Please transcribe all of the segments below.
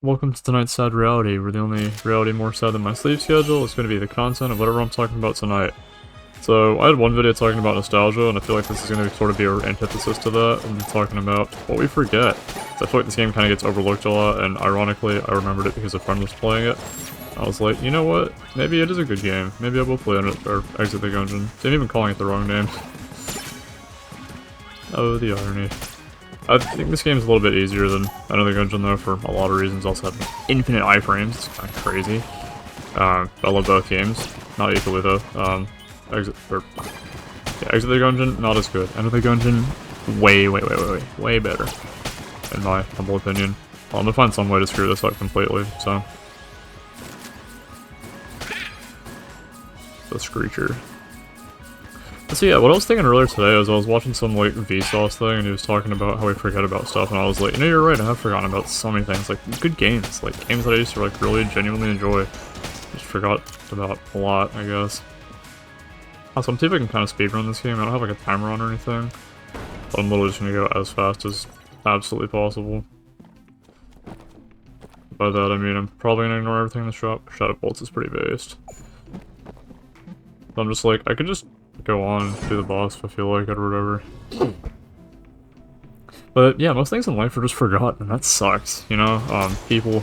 Welcome to tonight's sad reality, where the only reality more sad than my sleep schedule is going to be the content of whatever I'm talking about tonight. So, I had one video talking about nostalgia, and I feel like this is going to sort of be an antithesis to that. I'm talking about what we forget. So I feel like this game kind of gets overlooked a lot, and ironically, I remembered it because a friend was playing it. I was like, you know what? Maybe it is a good game. Maybe I will play it, or Exit the Gungeon. I'm even calling it the wrong name. Oh, the irony. I think this game is a little bit easier than Enter the Gungeon though, for a lot of reasons. Also having infinite iframes, it's kind of crazy. I love both games, not equally though. Exit the Gungeon, not as good. Enter the Gungeon, way better, in my humble opinion. Well, I'm gonna find some way to screw this up completely, so. The Screecher. So yeah, what I was thinking earlier today was I was watching some, like, Vsauce thing, and he was talking about how we forget about stuff, and I was like, you know, you're right, I have forgotten about so many things, like, good games, like, games that I used to, like, really genuinely enjoy. Just forgot about a lot, I guess. Also, I'm see if I can kind of speedrun this game. I don't have, like, a timer on or anything, but I'm literally just gonna go as fast as absolutely possible. By that, I mean, I'm probably gonna ignore everything in the shop. Shadow Bolts is pretty based. So I'm just like, I could just go on and do the boss if I feel like it or whatever. But yeah, most things in life are just forgotten, and that sucks, you know? People,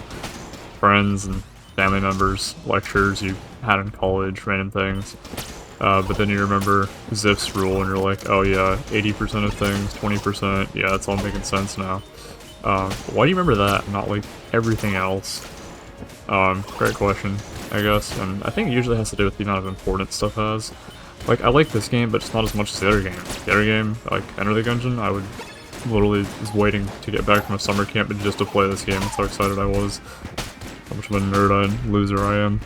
friends, and family members, lectures you had in college, random things. But then you remember Ziff's rule, and you're like, oh yeah, 80% of things, 20%, yeah, it's all making sense now. Why do you remember that, not like everything else? Great question, I guess, and I think it usually has to do with the amount of importance stuff has. Like, I like this game, but it's not as much as the other game. The other game, like, Enter the Gungeon, I would literally was waiting to get back from a summer camp just to play this game. That's how excited I was. How much of a nerd and loser I am.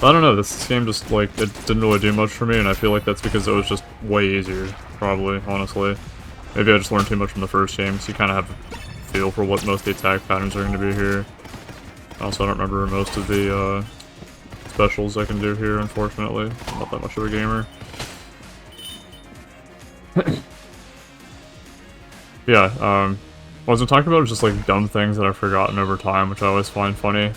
But I don't know, this game just, like, it didn't really do much for me, and I feel like that's because it was just way easier, probably, honestly. Maybe I just learned too much from the first game, so you kind of have a feel for what most of the attack patterns are going to be here. Also, I don't remember most of the, specials I can do here, unfortunately. I'm not that much of a gamer. Yeah, what I'm talking about is just like dumb things that I've forgotten over time, which I always find funny.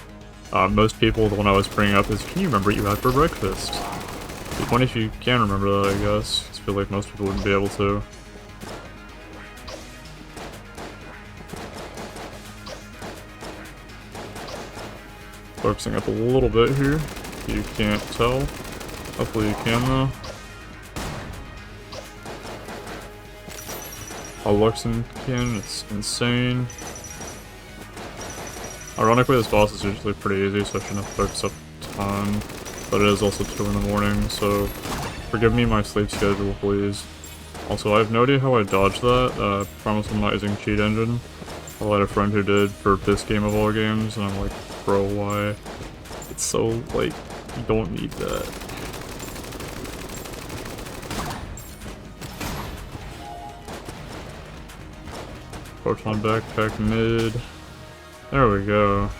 Most people, the one I was bringing up is, can you remember what you had for breakfast? It'd be funny if you can remember that, I guess. I feel like most people wouldn't be able to. Focusing up a little bit here. You can't tell. Hopefully you can, though. A Luxon can, it's insane. Ironically, this boss is usually pretty easy, so I shouldn't have focused up a ton. But it is also 2 in the morning, so forgive me my sleep schedule, please. Also, I have no idea how I dodged that. Promise I'm not using cheat engine. I had a friend who did for this game of all games, and I'm like, bro, why? It's so, like, you don't need that. Proton backpack mid. There we go.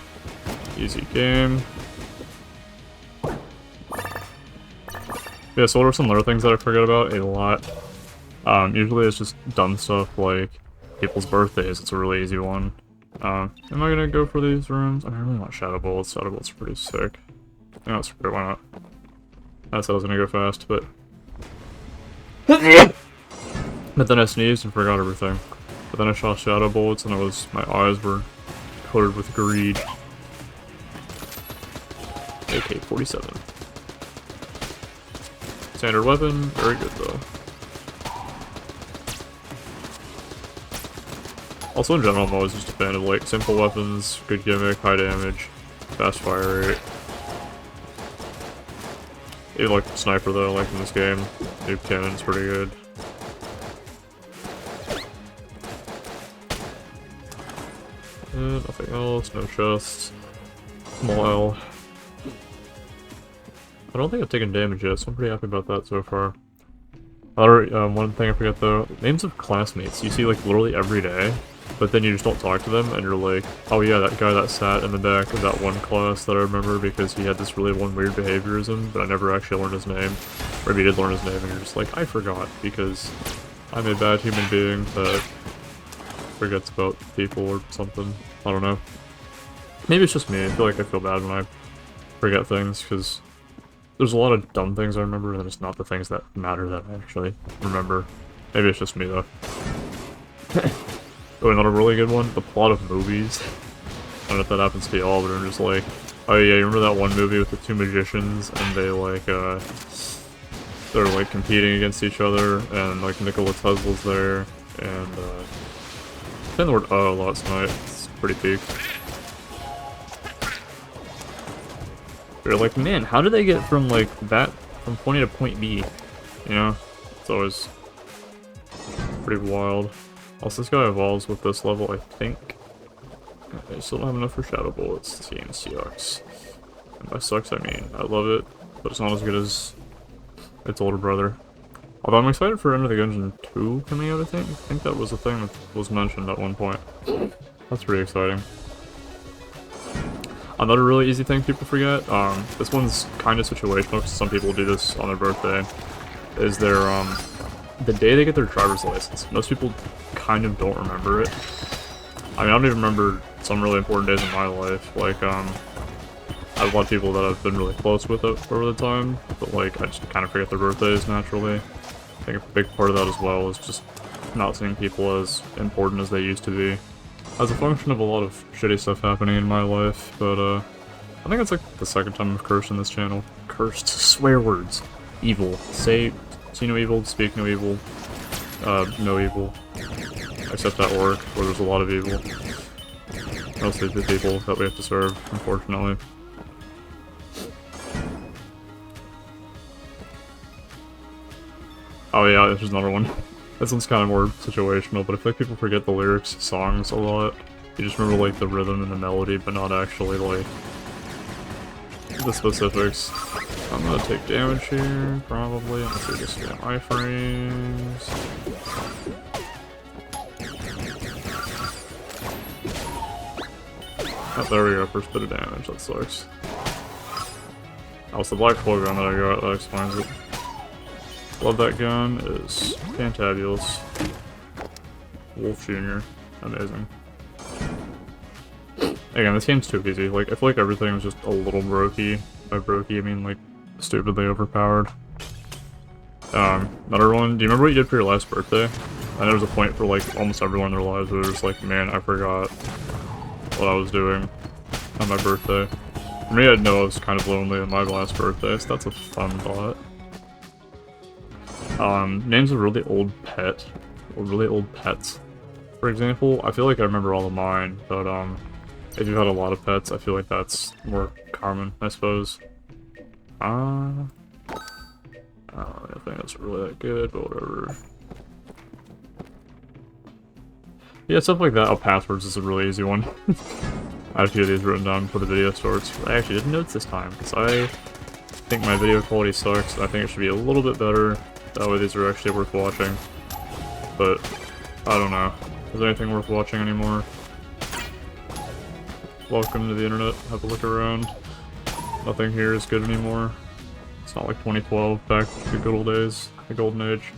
Easy game. Yeah, so what are some other things that I forget about? A lot. Usually it's just dumb stuff like people's birthdays. It's a really easy one. Am I gonna go for these rooms? I really want Shadow Bolts. Shadow Bolts are pretty sick. Yeah, that's great, why not? I said I was gonna go fast, but... But then I sneezed and forgot everything. But then I saw Shadow Bolts and my eyes were coated with greed. AK-47. Standard weapon, very good though. Also in general, I'm always just a fan of like simple weapons, good gimmick, high damage, fast fire rate. Even like sniper though, like in this game, noob cannon's pretty good. Nothing else, no chests. Small L. I don't think I've taken damage yet, so I'm pretty happy about that so far. One thing I forgot though, names of classmates you see like literally every day, but then you just don't talk to them and you're like, oh yeah, that guy that sat in the back of that one class that I remember because he had this really one weird behaviorism, but I never actually learned his name. Or maybe you did learn his name and you're just like, I forgot because I'm a bad human being that forgets about people or something. I don't know. Maybe it's just me. I feel like I feel bad when I forget things, because there's a lot of dumb things I remember, and it's not the things that matter that I actually remember. Maybe it's just me, though. Oh, another really good one, the plot of movies. I don't know if that happens to y'all, but I'm just like, oh yeah, you remember that one movie with the two magicians, and they like, they're like competing against each other, and like Nikola Tesla's there, and saying the word "oh" last night. It's pretty peak. You're like, man, how did they get from like that, from point A to point B? You know, it's always pretty wild. Also, this guy evolves with this level, I think. I still don't have enough for Shadow Bullets. This game sucks. And by sucks, I mean I love it, but it's not as good as its older brother. Although I'm excited for Enter the Gungeon 2 coming out, I think. I think that was a thing that was mentioned at one point. That's pretty exciting. Another really easy thing people forget, this one's kind of situational because some people do this on their birthday, is their, the day they get their driver's license. Most people kind of don't remember it. I mean, I don't even remember some really important days in my life. Like, I have a lot of people that I've been really close with over the time, but like, I just kind of forget their birthdays naturally. I think a big part of that as well is just not seeing people as important as they used to be. As a function of a lot of shitty stuff happening in my life, but I think it's like the second time I've cursed in this channel. Cursed. Swear words. Evil. See no evil, speak no evil. No evil. Except at work, where there's a lot of evil. Mostly the people that we have to serve, unfortunately. Oh yeah, there's another one. This one's kind of more situational, but I feel like people forget the lyrics to songs a lot. You just remember like the rhythm and the melody, but not actually like the specifics. I'm gonna take damage here, probably. Let's see, just get iframes. Oh, there we go, first bit of damage, that sucks. Oh, it's the black hole gun that I got, that explains it. Love that gun, is fantabulous. Wolf Jr. Amazing. Again, this game's too easy. Like, I feel like everything was just a little brokey. By brokey, I mean, like, stupidly overpowered. Another one, do you remember what you did for your last birthday? I know there was a point for, like, almost everyone in their lives where it was like, man, I forgot what I was doing on my birthday. For me, I know I was kind of lonely on my last birthday, so that's a fun thought. Names of really old pet, or really old pets. For example, I feel like I remember all of mine, but if you've had a lot of pets, I feel like that's more common, I suppose. I don't think that's really that good, but whatever. Yeah, stuff like that. Oh, passwords is a really easy one. I had a few of these written down for the video starts. I actually did notes this time, because I think my video quality sucks. I think it should be a little bit better. That way these are actually worth watching. But, I don't know. Is there anything worth watching anymore? Welcome to the internet. Have a look around. Nothing here is good anymore. It's not like 2012, back to the good old days. The golden age.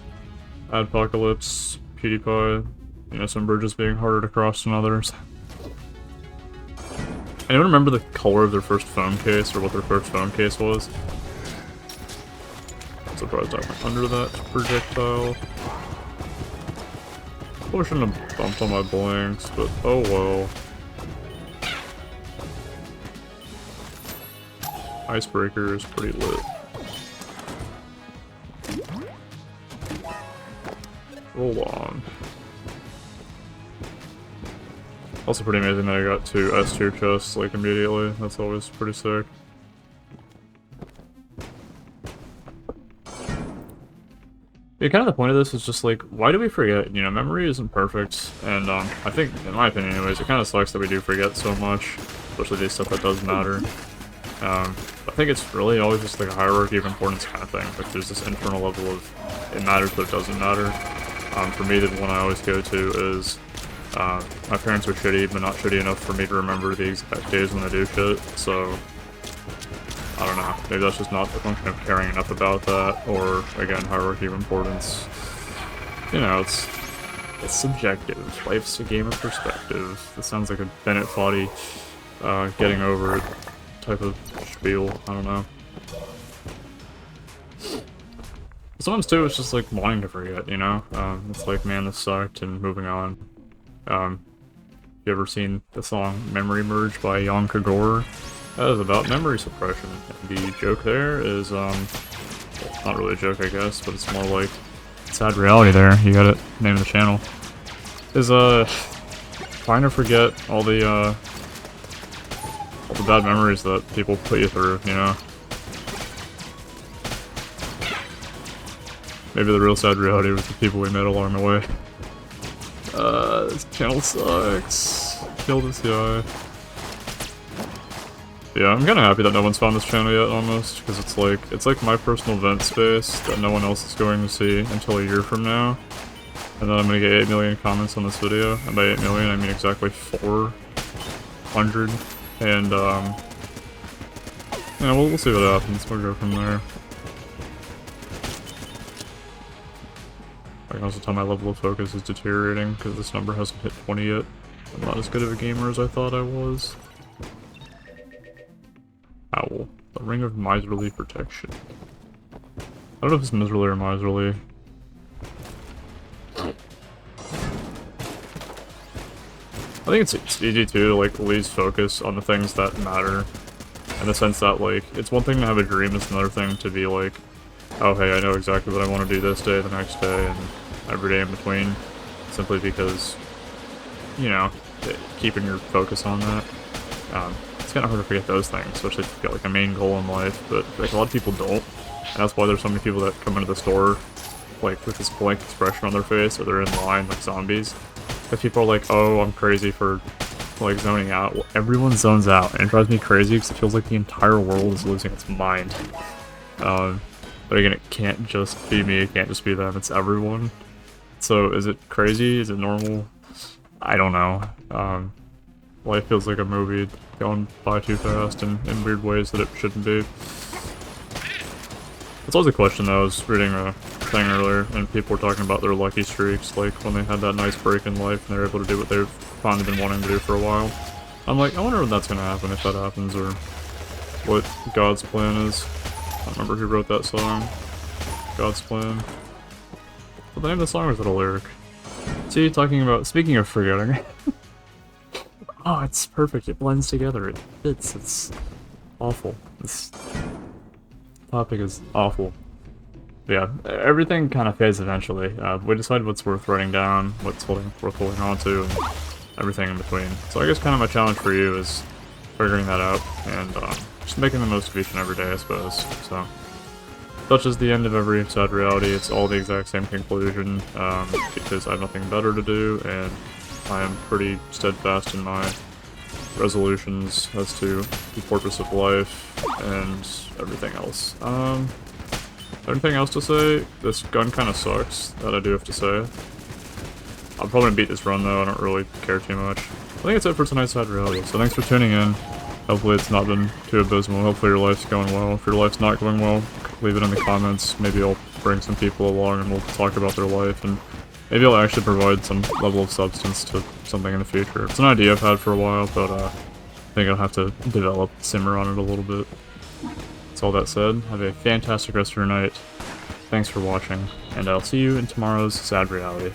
Adpocalypse, PewDiePie. You know, some bridges being harder to cross than others. Anyone remember the color of their first phone case, or what their first phone case was? I'm surprised I went under that projectile. Probably shouldn't have bumped on my blanks, but oh well. Icebreaker is pretty lit. Roll on. Also pretty amazing that I got 2 S tier chests like immediately. That's always pretty sick. Yeah, kind of the point of this is just like, why do we forget? You know, memory isn't perfect, and I think, in my opinion anyways, it kind of sucks that we do forget so much, especially these stuff that does matter. I think it's really always just like a hierarchy of importance kind of thing. Like there's this internal level of it matters but it doesn't matter. For me, the one I always go to is my parents are shitty, but not shitty enough for me to remember the exact days when they do shit, so I don't know. Maybe that's just not the function of caring enough about that, or again, hierarchy of importance. You know, it's It's subjective. Life's a game of perspective. This sounds like a Bennett Foddy getting over it type of spiel. I don't know. Sometimes too, it's just like wanting to forget, you know? It's like, man, this sucked, and moving on. You ever seen the song Memory Merge by Jan Kagor? That is about memory suppression. And the joke there is, well, not really a joke, I guess, but it's more like sad reality there. You got it, name of the channel. Is, trying to forget all the bad memories that people put you through, you know? Maybe the real sad reality was the people we met along the way. This channel sucks. Kill this guy. Yeah, I'm kinda happy that no one's found this channel yet, almost, because it's like my personal vent space that no one else is going to see until a year from now. And then I'm gonna get 8 million comments on this video, and by 8 million I mean exactly 400, and yeah, we'll see what happens, we'll go from there. I can also tell my level of focus is deteriorating, because this number hasn't hit 20 yet. I'm not as good of a gamer as I thought I was. Owl. The Ring of Miserly Protection. I don't know if it's miserly or miserly. I think it's easy too to like lose focus on the things that matter. In the sense that like, it's one thing to have a dream, it's another thing to be like, oh hey, I know exactly what I want to do this day, the next day, and every day in between. Simply because, you know, keeping your focus on that. It's kind of hard to forget those things, especially if you've got like a main goal in life, but like a lot of people don't. And that's why there's so many people that come into the store like with this blank expression on their face, or they're in line like zombies. Because people are like, oh, I'm crazy for like zoning out. Well, everyone zones out, and it drives me crazy because it feels like the entire world is losing its mind. But again, it can't just be me, it can't just be them, it's everyone. So is it crazy? Is it normal? I don't know. Life feels like a movie going by too fast and in weird ways that it shouldn't be. It's always a question though. I was reading a thing earlier and people were talking about their lucky streaks, like when they had that nice break in life and they're able to do what they've finally been wanting to do for a while. I'm like, I wonder when that's gonna happen, if that happens, or what God's plan is. I don't remember who wrote that song. God's Plan. But the name of the song was a lyric. See, speaking of forgetting. Oh, it's perfect, it blends together, it fits, it's awful. This topic is awful. But yeah, everything kind of fades eventually. We decide what's worth writing down, what's worth holding on to, and everything in between. So I guess kind of my challenge for you is figuring that out, and just making the most of each and every day, I suppose. So, such as the end of every sad reality, it's all the exact same conclusion, because I have nothing better to do, and I am pretty steadfast in my resolutions as to the purpose of life and everything else. Anything else to say? This gun kind of sucks, that I do have to say. I'll probably beat this run though, I don't really care too much. I think it's it for tonight's sad reality, so thanks for tuning in. Hopefully it's not been too abysmal, hopefully your life's going well. If your life's not going well, leave it in the comments, maybe I'll bring some people along and we'll talk about their life, and maybe I'll actually provide some level of substance to something in the future. It's an idea I've had for a while, but I think I'll have to simmer on it a little bit. That's all that said, have a fantastic rest of your night. Thanks for watching, and I'll see you in tomorrow's sad reality.